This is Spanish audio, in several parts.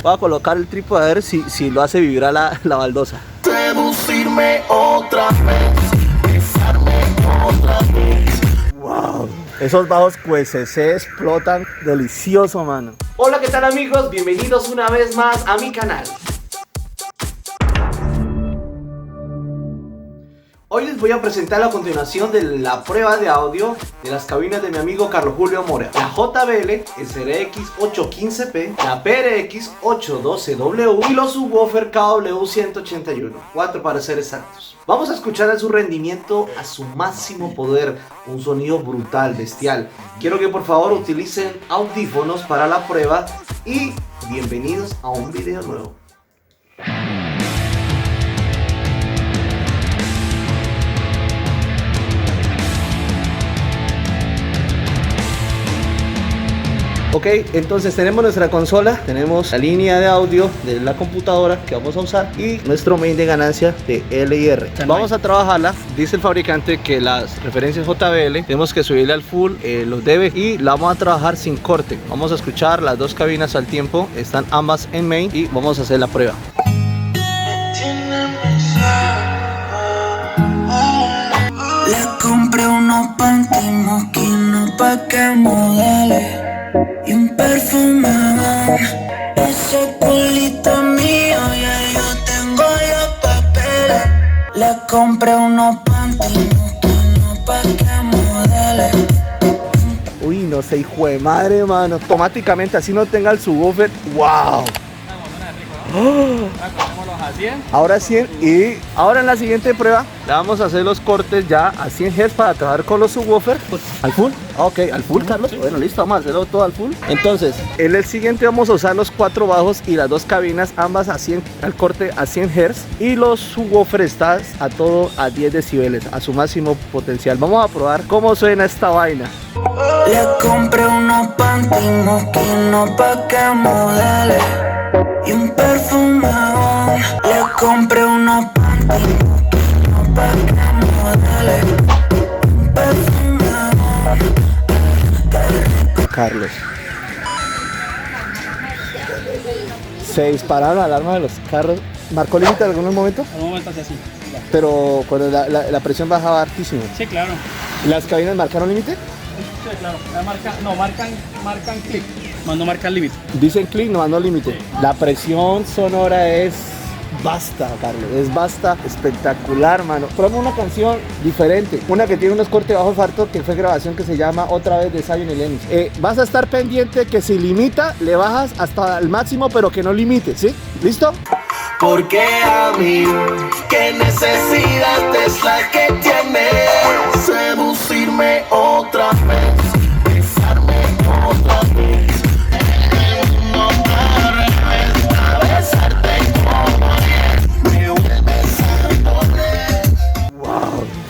Voy a colocar el trípode a ver si lo hace vibrar la baldosa. Seducirme otra vez, besarme otra vez. Wow, esos bajos QSC explotan delicioso, mano. Hola, ¿qué tal amigos? Bienvenidos una vez más a mi canal. Hoy les voy a presentar a continuación de la prueba de audio de las cabinas de mi amigo Carlos Julio Mora. La JBL SRX 815P, la PRX 812W y los subwoofer KW 181, 4 para ser exactos. Vamos a escuchar a su rendimiento a su máximo poder, un sonido brutal, bestial. Quiero que por favor utilicen audífonos para la prueba y bienvenidos a un video nuevo. Ok, entonces tenemos nuestra consola, tenemos la línea de audio de la computadora que vamos a usar y nuestro main de ganancia de L&R. Vamos a trabajarla. Dice el fabricante que las referencias JBL tenemos que subirle al full los dB y la vamos a trabajar sin corte. Vamos a escuchar las dos cabinas al tiempo, están ambas en main y vamos a hacer la prueba. Le compré unos panty mosquinos pa' que modele y un perfume, ese culito mío, ya yo tengo los papeles. Le compré unos panty mosquinos pa' que modele. Uy, no sé, hijo de madre, mano. Automáticamente, así no tenga el subwoofer. ¡Wow! Ahora 100 y ahora en la siguiente prueba le vamos a hacer los cortes ya a 100 Hz para trabajar con los subwoofers. ¿Al full? Ok, al full, Carlos. Bueno, listo, vamos a hacerlo todo al full. Entonces, en el siguiente vamos a usar los 4 bajos y las 2 cabinas, ambas a 100, al corte a 100 Hz y los subwoofers están a todo a 10 decibeles, a su máximo potencial. Vamos a probar cómo suena esta vaina. Le compré unos panty mosquinos pa' que modele y un perfume. Le compré unos panty mosquinos pa' que modele y un perfume. Carlos, se dispararon la alarma de los carros. ¿Marcó límite en algún momento? En algún momento así. Pero cuando la presión bajaba hartísimo. Sí, claro. ¿Las cabinas marcaron límite? Sí, claro. Marcan clic, más no marcan límite. Dicen clic, no límite. La presión sonora es basta, Carlos, es basta, espectacular, mano. Probamos una canción diferente, una que tiene unos cortes bajos harto, que fue grabación que se llama Otra vez de Zion y Lennox. Vas a estar pendiente que si limita, le bajas hasta el máximo, pero que no limite, ¿sí? ¿Listo? Porque a mí, ¿qué necesidad es la que tienes? Seducirme otra vez, besarme otra vez.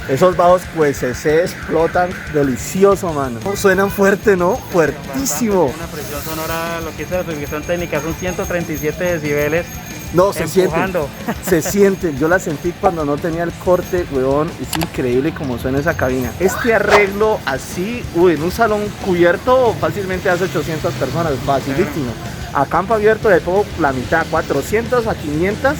Esos bajos pues se explotan delicioso, mano. Suenan fuerte, ¿no? Fuertísimo. Una presión sonora, lo que es la especificación técnica, son 137 decibeles. No, se sienten. Empujando. Se sienten. Yo la sentí cuando no tenía el corte, weón. Es increíble como suena esa cabina. Este arreglo así, uy, en un salón cubierto fácilmente hace 800 personas, facilísimo. A campo abierto le pongo la mitad, 400 a 500.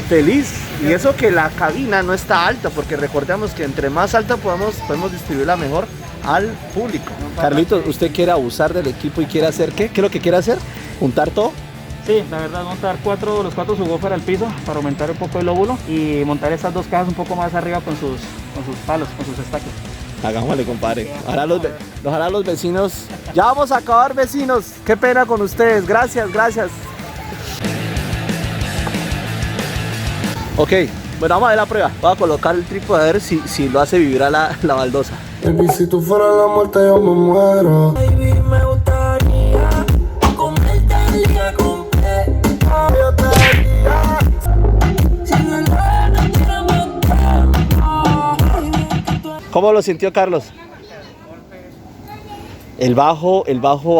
Feliz, y eso que la cabina no está alta, porque recordemos que entre más alta podemos distribuirla mejor al público. Carlitos, ¿usted quiere abusar del equipo y quiere hacer qué? ¿Qué es lo que quiere hacer? ¿Juntar todo? Sí, la verdad, montar los 4 subwoofers al piso para aumentar un poco el lóbulo y montar esas 2 cajas un poco más arriba con sus palos, con sus estacas. Hagámosle, compadre. Ojalá los vecinos. Ya vamos a acabar, vecinos. Qué pena con ustedes. Gracias. Ok, bueno, vamos a ver la prueba. Voy a colocar el trípode a ver si lo hace vibrar la baldosa. Baby, si tú fueras la muerte yo me muero. Baby, me gustaría comerte el día completo. Yo te daría. Si no quiero matar. ¿Cómo lo sintió Carlos? El bajo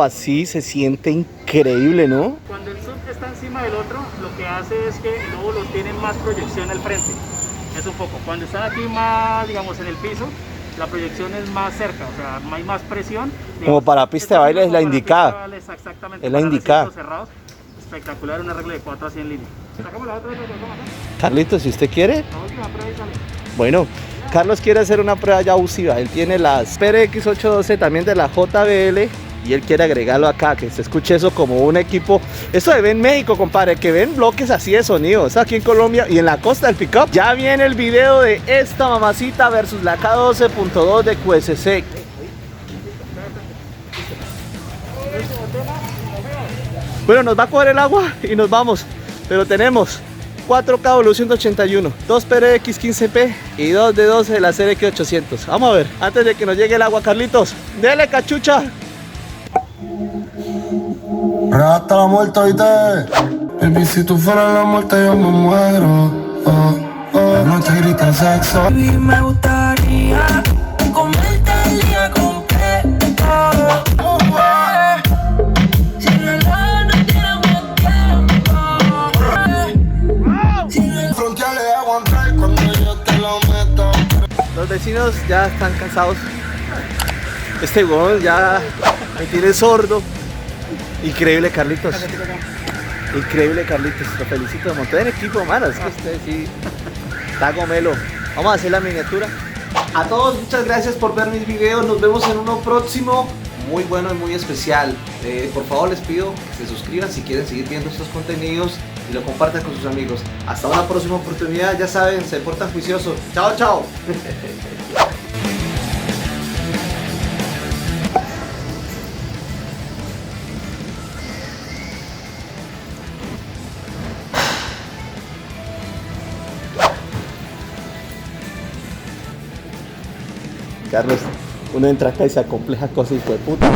así se siente increíble, ¿no? Cuando el sub está encima del otro, lo que hace es que el lóbulo tiene más proyección al frente. Es un poco. Cuando están aquí más, digamos, en el piso, la proyección es más cerca, o sea, hay más presión. Digamos, como para pista de baile es la indicada. Exactamente. Es la indicada. Cerrados, espectacular, un arreglo de 4 así en línea. Sacamos la otra vez, Carlitos, si usted quiere. la última prueba y sale. Bueno, Carlos quiere hacer una prueba ya abusiva. Él tiene las PRX 812 también de la JBL y él quiere agregarlo acá, que se escuche eso como un equipo. Eso de ven México, compadre, que ven bloques así de sonido. Eso aquí en Colombia y en la costa del pickup. Ya viene el video de esta mamacita versus la K12.2 de QSC. Bueno, nos va a coger el agua y nos vamos. Pero tenemos 4K Evolution 181, 2 PRX 15P y 2 de 12 de la CRX 800. Vamos a ver, antes de que nos llegue el agua, Carlitos. ¡Dele, cachucha! Hasta la muerte, oíste. Baby, si tú fueras la muerte, yo me muero. No te gritas sexo. Baby, me gustaría comerte el día completo. Si en el lado no tenemos tiempo. Si en el Frontear le hago entrar cuando yo te lo meto. Los vecinos ya están cansados. Este huevón ya me tiene sordo. Increíble, Carlitos. Increíble, Carlitos. Lo felicito. Monté en equipo, mano. Es que usted sí está gomelo. Vamos a hacer la miniatura. A todos, muchas gracias por ver mis videos. Nos vemos en uno próximo, muy bueno y muy especial. Por favor, les pido que se suscriban si quieren seguir viendo estos contenidos y lo compartan con sus amigos. Hasta una próxima oportunidad. Ya saben, se portan juiciosos. Chao, chao. Carlos, uno entra acá y se acompleja cosas, hijo de puta.